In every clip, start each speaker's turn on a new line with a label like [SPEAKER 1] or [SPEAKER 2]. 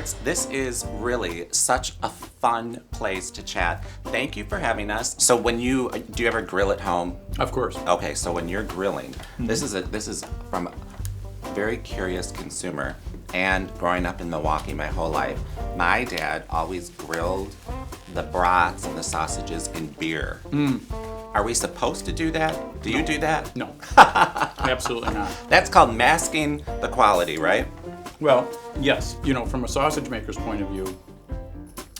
[SPEAKER 1] Fritz, this is really such a fun place to chat. Thank you for having us. So do you ever grill at home?
[SPEAKER 2] Of course.
[SPEAKER 1] Okay, so when you're grilling, this is from a very curious consumer. And growing up in Milwaukee my whole life, my dad always grilled the brats and the sausages in beer. Are we supposed to do that? Do you do that?
[SPEAKER 2] No, absolutely not.
[SPEAKER 1] That's called masking the quality, right?
[SPEAKER 2] Well, yes. From a sausage maker's point of view,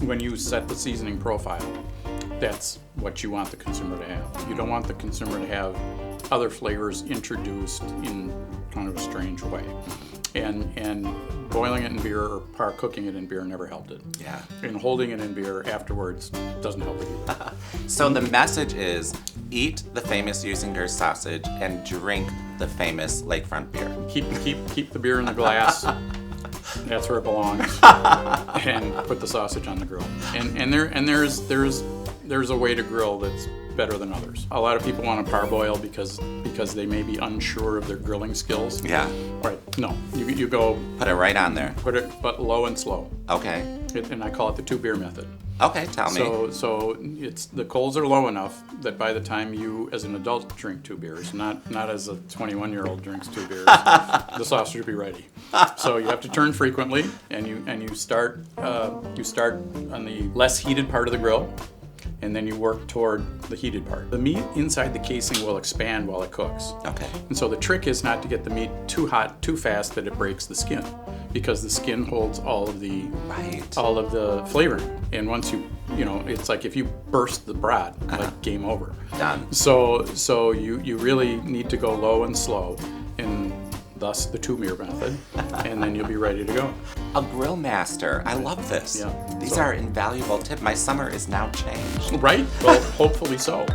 [SPEAKER 2] when you set the seasoning profile, that's what you want the consumer to have. You don't want the consumer to have other flavors introduced in kind of a strange way. And boiling it in beer or par cooking it in beer never helped it.
[SPEAKER 1] Yeah.
[SPEAKER 2] And holding it in beer afterwards doesn't help it either.
[SPEAKER 1] So the message is eat the famous Usinger sausage and drink the famous lakefront beer.
[SPEAKER 2] Keep the beer in the glass. That's where it belongs. And put the sausage on the grill. And there's a way to grill that's better than others. A lot of people want to parboil because they may be unsure of their grilling skills.
[SPEAKER 1] Yeah.
[SPEAKER 2] Right. No. You go
[SPEAKER 1] Put it right on there.
[SPEAKER 2] put it but low and slow.
[SPEAKER 1] Okay.
[SPEAKER 2] And I call it the 2 beer method.
[SPEAKER 1] Okay, tell me.
[SPEAKER 2] So it's the coals are low enough that by the time you as an adult drink 2 beers, not as a 21-year-old drinks 2 beers, the sausage will be ready. So you have to turn frequently, and you start on the less heated part of the grill, and then you work toward the heated part. The meat inside the casing will expand while it cooks.
[SPEAKER 1] Okay.
[SPEAKER 2] And so the trick is not to get the meat too hot too fast that it breaks the skin, because the skin holds all of the flavoring. And once it's like if you burst the brat, like game over.
[SPEAKER 1] Done.
[SPEAKER 2] So you really need to go low and slow, and thus the 2 beer method, and then you'll be ready to go.
[SPEAKER 1] A grill master. I love this.
[SPEAKER 2] Yeah.
[SPEAKER 1] These are invaluable tips. My summer is now changed.
[SPEAKER 2] Right? Well, hopefully so.